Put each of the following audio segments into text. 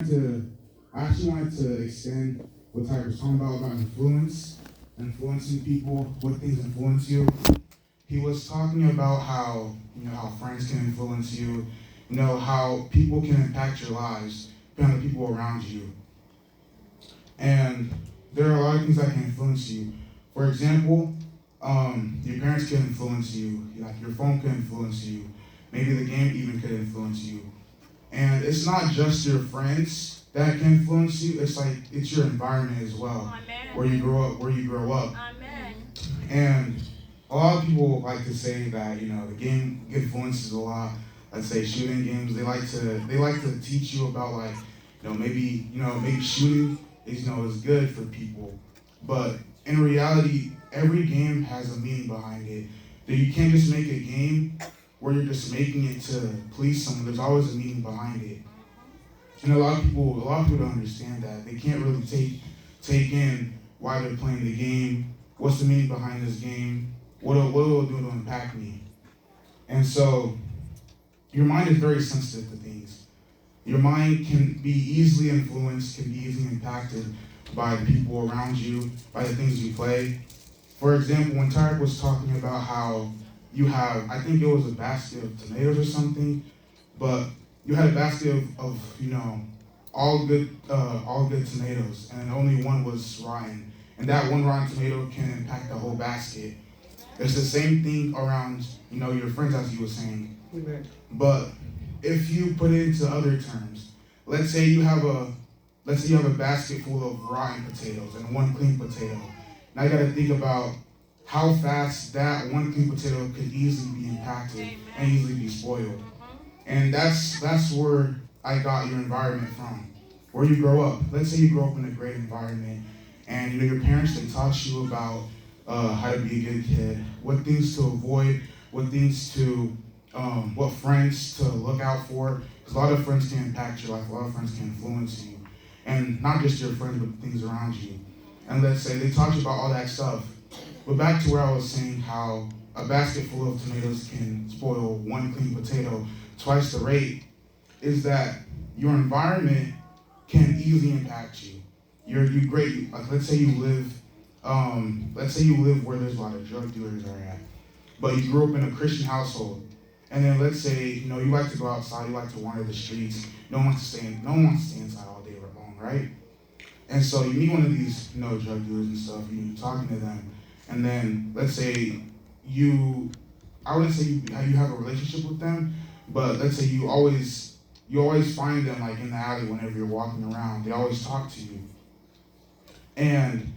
I actually wanted to extend what Ty was talking about influencing people, what things influence you. He was talking about how how friends can influence you, how people can impact your lives, depending on the people around you. And there are a lot of things that can influence you. For example, your parents can influence you, like your phone can influence you, maybe the game even could influence you. And it's not just your friends that can influence you. It's your environment as well, Amen. where you grow up. Amen. And a lot of people like to say that the game influences a lot. Let's say shooting games. They like to teach you about maybe shooting is good for people, but in reality, every game has a meaning behind it. That you can't just make a game where you're just making it to please someone. There's always a meaning behind it. And a lot of people don't understand that. They can't really take in why they're playing the game, what's the meaning behind this game, what will it do to impact me. And so your mind is very sensitive to things. Your mind can be easily influenced, can be easily impacted by the people around you, by the things you play. For example, when Tarek was talking about how you have, I think it was a basket of tomatoes or something, but you had a basket of all good tomatoes, and only one was rotten, and that one rotten tomato can impact the whole basket. It's the same thing around your friends, as you were saying. Amen. But if you put it into other terms, let's say you have a basket full of rotten potatoes and one clean potato. Now you got to think about how fast that one clean potato could easily be impacted and easily be spoiled. And that's where I got your environment from, where you grow up. Let's say you grow up in a great environment, and your parents, they taught you about how to be a good kid, what things to avoid, what friends to look out for. Because a lot of friends can impact your life, a lot of friends can influence you, and not just your friends, but things around you. And let's say they taught you about all that stuff. But back to where I was saying how a basket full of tomatoes can spoil one clean potato twice the rate, is that your environment can easily impact you. Like let's say you live where there's a lot of drug dealers are at, but you grew up in a Christian household, and then let's say you like to go outside, you like to wander the streets. No one wants to stay inside all day long, right? And so you meet one of these drug dealers and stuff. You're talking to them, and then let's say I wouldn't say you have a relationship with them, but let's say you always find them like in the alley whenever you're walking around. They always talk to you, and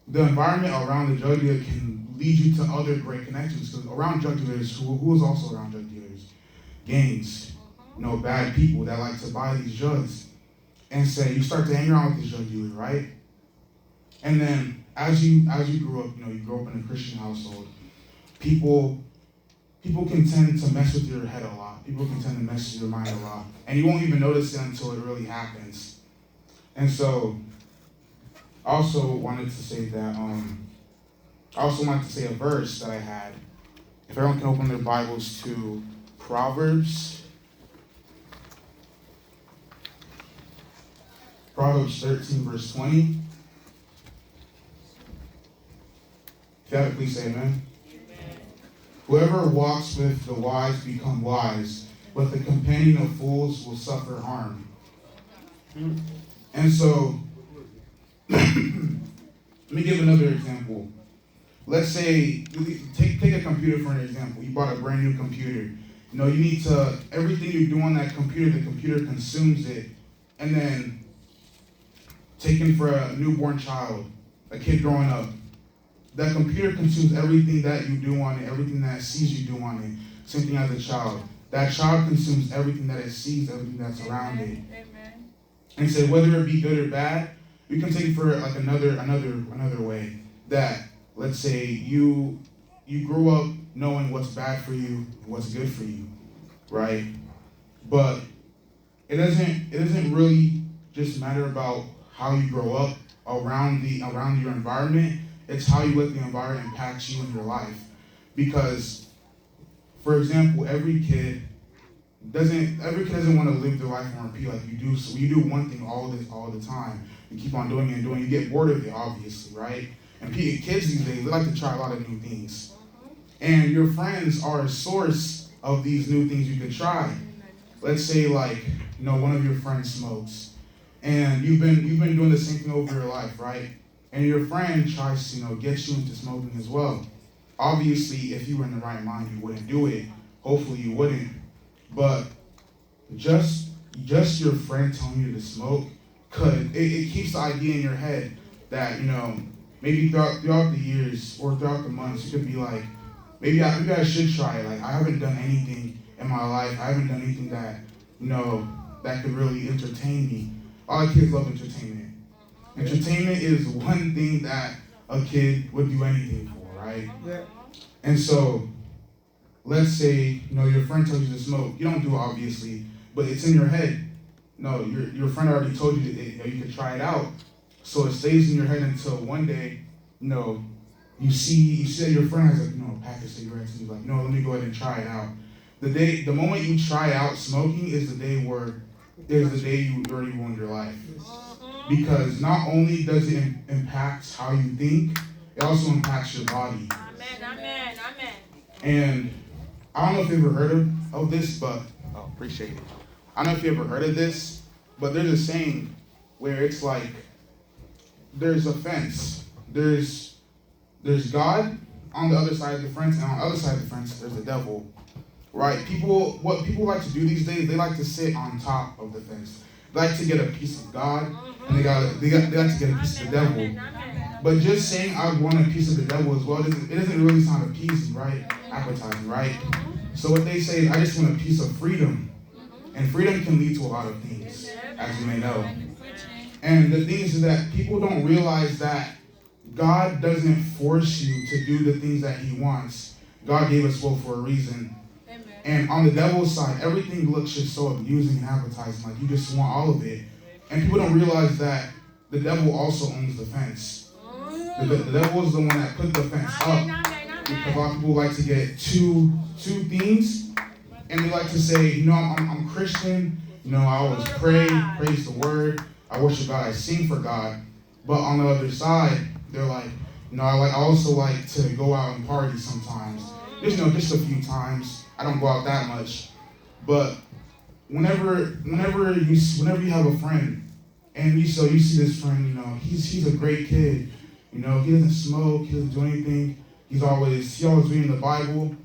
the environment around the drug dealer can lead you to other great connections. Because around drug dealers, who is also around drug dealers? Gangs, bad people that like to buy these drugs. And say you start to hang around with this drug dealer, right? And then as you grew up, you grew up in a Christian household. People can tend to mess with your head a lot. People can tend to mess with your mind a lot, and you won't even notice it until it really happens. And so, I also wanted to say a verse that I had. If everyone can open their Bibles to Proverbs 13, verse 20. If you have it, please say amen. Whoever walks with the wise become wise, but the companion of fools will suffer harm. And so, let me give another example. Let's say, take a computer for an example. You bought a brand new computer. You need to, everything you do on that computer, the computer consumes it. And then, taken for a newborn child, a kid growing up, that computer consumes everything that you do on it, everything that it sees you do on it. Same thing as a child. That child consumes everything that it sees, everything that's around it. Amen. And so whether it be good or bad, we can take it for like another way. That let's say you grew up knowing what's bad for you, what's good for you, right? But it doesn't really just matter about how you grow up around your environment. It's how you let the environment impact you in your life. Because, for example, every kid Every kid doesn't want to live their life on repeat like you do. So you do one thing all the time. You keep on doing it and doing it. You get bored of it, obviously, right? And kids these days, they like to try a lot of new things. And your friends are a source of these new things you could try. Let's say one of your friends smokes, and you've been doing the same thing over your life, right? And your friend tries to get you into smoking as well. Obviously, if you were in the right mind, you wouldn't do it. Hopefully, you wouldn't. But just your friend telling you to smoke it keeps the idea in your head that maybe throughout the years or throughout the months you could be like, maybe I should try it. Like, I haven't done anything in my life. I haven't done anything that that could really entertain me. All kids love entertainment. Entertainment is one thing that a kid would do anything for, right? Yeah. And so, let's say, your friend tells you to smoke. You don't do it, obviously, but it's in your head. No, your friend already told you that you could try it out. So it stays in your head until one day, you see that your friend has a pack of cigarettes, and you're like, no, let me go ahead and try it out. The moment you try out smoking is the day you already ruined your life. Because not only does it impact how you think, it also impacts your body. Amen. And I don't know if you've ever heard of this, but appreciate it. I don't know if you ever heard of this, but there's a saying where it's like there's a fence. There's God on the other side of the fence, and on the other side of the fence, there's the devil. Right? What people like to do these days, they like to sit on top of the fence. They like to get a piece of God, and they like to get a piece of the devil. But just saying I want a piece of the devil as well, it doesn't really sound appeasing, right? Appetizing, right? So what they say is, I just want a piece of freedom. And freedom can lead to a lot of things, as you may know. And the thing is that people don't realize that God doesn't force you to do the things that he wants. God gave us will for a reason. And on the devil's side, everything looks just so amusing and appetizing. Like, you just want all of it. And people don't realize that the devil also owns the fence. The devil is the one that put the fence up. Because a lot of people like to get two things. And they like to say, I'm Christian. I always pray, praise the word. I worship God, I sing for God. But on the other side, they're like, I also like to go out and party sometimes. Just a few times. I don't go out that much. But whenever you have a friend, and you see this friend, he's a great kid. He doesn't smoke, he doesn't do anything. He's always reading the Bible.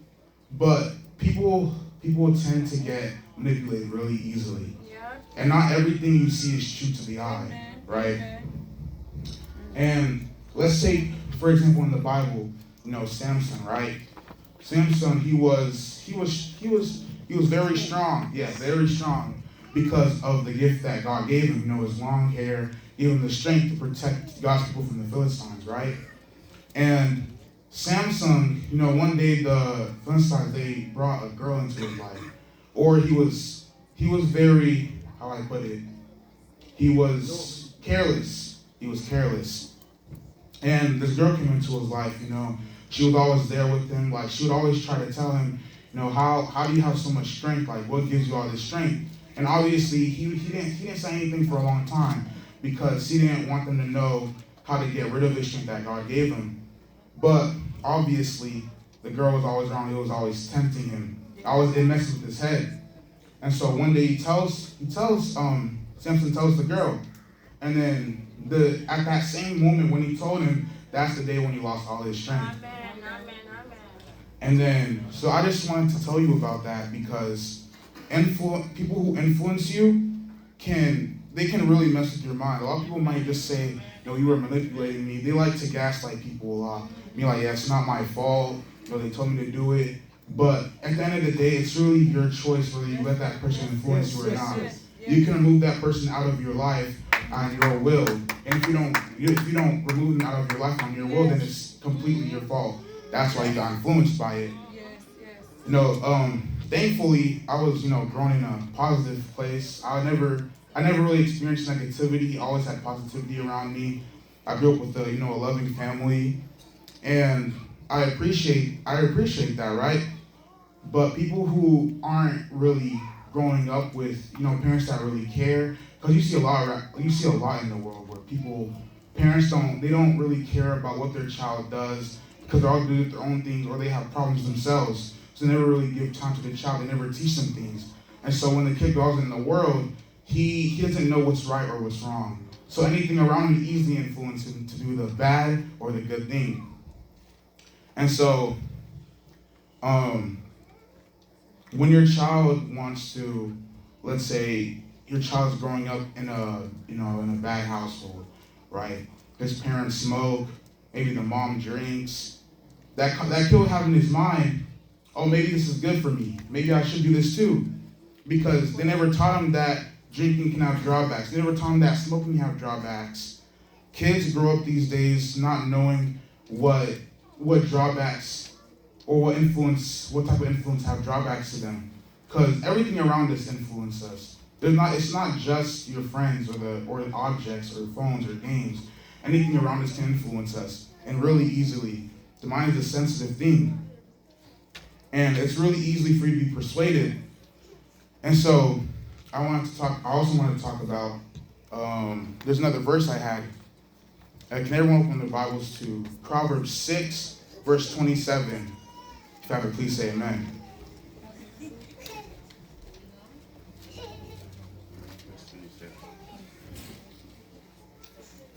But people tend to get manipulated really easily. Yeah. And not everything you see is true to the eye, right? Amen. And let's say, for example, in the Bible, Samson, right? Samson, he was very strong. Yeah, very strong, because of the gift that God gave him. His long hair, gave him the strength to protect God's people from the Philistines, right? And Samson, one day the Philistines, they brought a girl into his life. Or he was very, how I put it, he was careless. And this girl came into his life, she was always there with him. Like, she would always try to tell him, how do you have so much strength? Like, what gives you all this strength? And obviously, he didn't say anything for a long time, because he didn't want them to know how to get rid of the strength that God gave him. But obviously, the girl was always around. It was always tempting him. It messed with his head. And so one day Samson tells the girl. And then at that same moment when he told him, that's the day when he lost all his strength. Amen. And then, so I just wanted to tell you about that, because people who influence you can really mess with your mind. A lot of people might just say, you were manipulating me. They like to gaslight people a lot. Like, yeah, it's not my fault. They told me to do it. But at the end of the day, it's really your choice whether you let that person influence you or not. You can remove that person out of your life on your will. And if you don't remove them out of your life on your will, then it's completely your fault. That's why you got influenced by it. Thankfully, I was, grown in a positive place. I never really experienced negativity. I always had positivity around me. I grew up with a loving family, and I appreciate that, right? But people who aren't really growing up with, parents that really care, because you see a lot in the world where parents don't really care about what their child does because they're all doing their own things or they have problems themselves. So they never really give time to the child. They never teach them things. And so when the kid goes in the world, he doesn't know what's right or what's wrong. So anything around him easily influences him to do the bad or the good thing. And so, when your child wants to, let's say your child's growing up in a bad household, right? His parents smoke, maybe the mom drinks. That kid will have in his mind, oh, maybe this is good for me. Maybe I should do this too, because they never taught him that drinking can have drawbacks. They never taught him that smoking can have drawbacks. Kids grow up these days not knowing what drawbacks or what type of influence have drawbacks to them, because everything around us influences us. It's not just your friends or the objects or phones or games. Anything around us can influence us, and really easily. The mind is a sensitive thing, and it's really easy for you to be persuaded. And so, I also wanted to talk about. There's another verse I had. Can everyone open their Bibles to Proverbs 6, verse 27? If you have it, please say amen.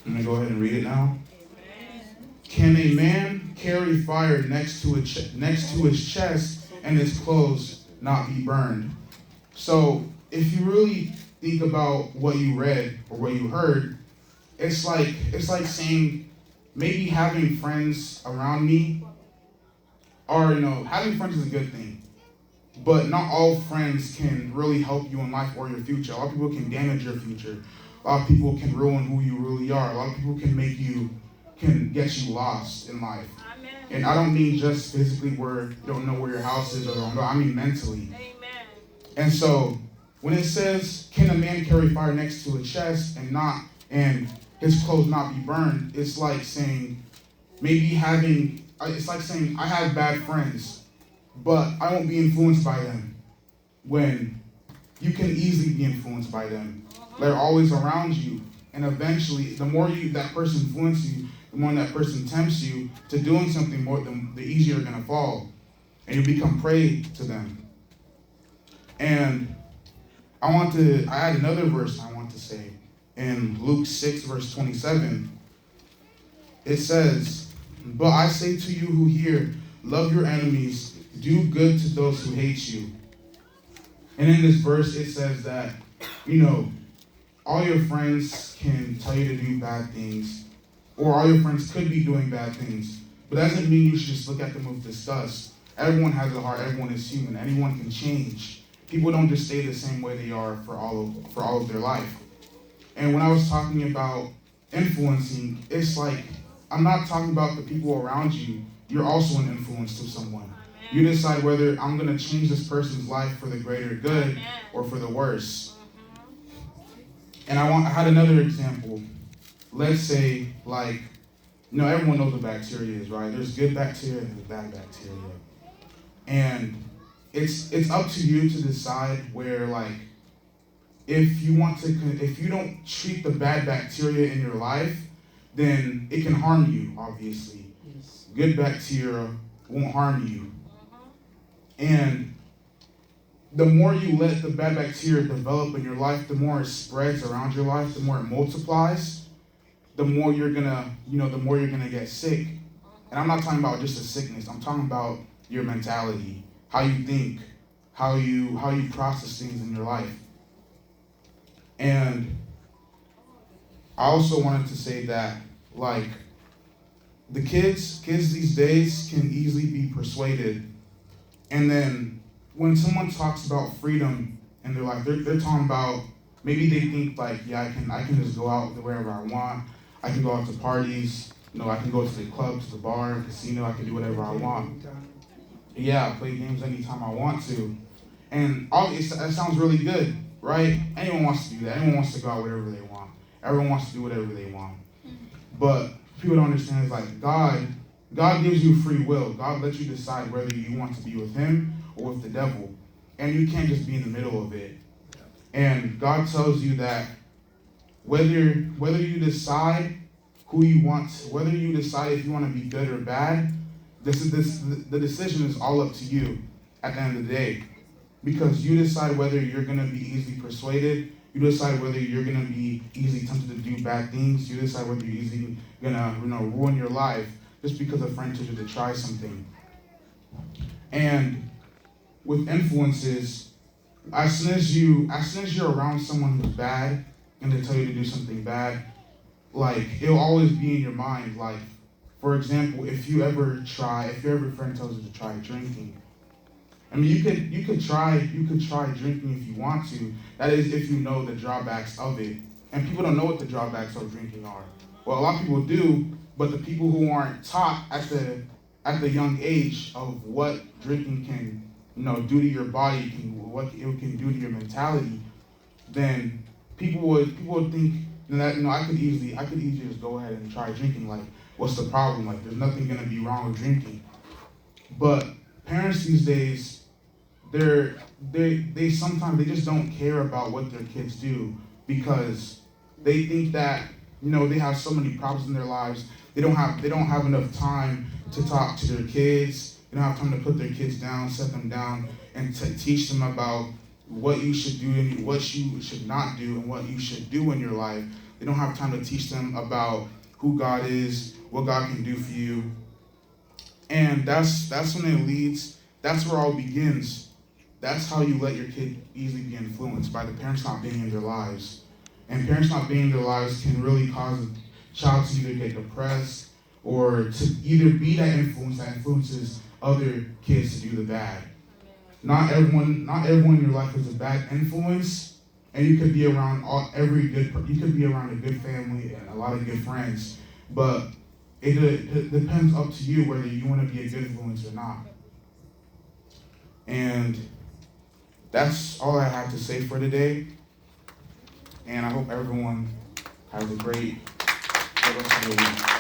I'm going to go ahead and read it now. Can a man carry fire next to his chest and his clothes not be burned? So if you really think about what you read or what you heard, it's like saying maybe having friends around me, or having friends is a good thing, but not all friends can really help you in life or your future. A lot of people can damage your future. A lot of people can ruin who you really are. A lot of people can get you lost in life. Amen. And I don't mean just physically where you don't know where your house is or don't know. I mean mentally. Amen. And so when it says, can a man carry fire next to his chest and his clothes not be burned, it's like saying I have bad friends, but I won't be influenced by them. When you can easily be influenced by them. They're always around you. And eventually, the more that person influences you, the more that person tempts you to doing something more, the easier you're going to fall. And you become prey to them. And I had another verse I want to say. In Luke 6, verse 27, it says, but I say to you who hear, love your enemies, do good to those who hate you. And in this verse, it says that, all your friends can tell you to do bad things, or all your friends could be doing bad things. But that doesn't mean you should just look at them with disgust. Everyone has a heart. Everyone is human. Anyone can change. People don't just stay the same way they are for all of their life. And when I was talking about influencing, it's like I'm not talking about the people around you. You're also an influence to someone. Amen. You decide whether I'm going to change this person's life for the greater good Amen. Or for the worse. And I had another example. Let's say, everyone knows what bacteria is, right? There's good bacteria and there's bad bacteria. And it's up to you to decide where, if you don't treat the bad bacteria in your life, then it can harm you, obviously. Yes. Good bacteria won't harm you. And the more you let the bad bacteria develop in your life, the more it spreads around your life, the more it multiplies, the more you're gonna get sick. And I'm not talking about just a sickness. I'm talking about your mentality, how you think, how you process things in your life. And I also wanted to say that, the kids these days can easily be persuaded. And then when someone talks about freedom in their life, they're talking about, maybe they think I can just go out wherever I want. I can go out to parties. I can go to the club, to the bar, casino. I can do whatever I want. Yeah, play games anytime I want to. And that sounds really good, right? Anyone wants to do that. Anyone wants to go out wherever they want. Everyone wants to do whatever they want. But people don't understand is God gives you free will. God lets you decide whether you want to be with him or with the devil. and you can't just be in the middle of it. And God tells you that whether you decide who you want, whether you decide if you want to be good or bad, the decision is all up to you at the end of the day. Because you decide whether you're going to be easily persuaded, you decide whether you're going to be easily tempted to do bad things, you decide whether you're easily going to ruin your life just because a friend tells you to try something. And with influences, as soon as you're around someone who's bad and they tell you to do something bad, like it'll always be in your mind. Like, for example, if your friend tells you to try drinking, I mean, you could try drinking if you want to. That is, if you know the drawbacks of it. And people don't know what the drawbacks of drinking are. Well, a lot of people do, but the people who aren't taught at the young age of what drinking can do to your body, what it can do to your mentality, then people would think that I could easily just go ahead and try drinking. Like, what's the problem? Like, there's nothing gonna be wrong with drinking. But parents these days, they sometimes just don't care about what their kids do because they think that they have so many problems in their lives. They don't have enough time to talk to their kids. They don't have time to put their kids down, set them down, and to teach them about what you should do and what you should not do and what you should do in your life. They don't have time to teach them about who God is, what God can do for you. And that's when it leads. That's where it all begins. That's how you let your kid easily be influenced, by the parents not being in their lives. And parents not being in their lives can really cause a child to either get depressed or to either be that influence that influences other kids to do the bad. Not everyone in your life is a bad influence, and you could be around you could be around a good family and a lot of good friends, but it depends up to you whether you want to be a good influence or not. And that's all I have to say for today. And I hope everyone has a great rest of the week.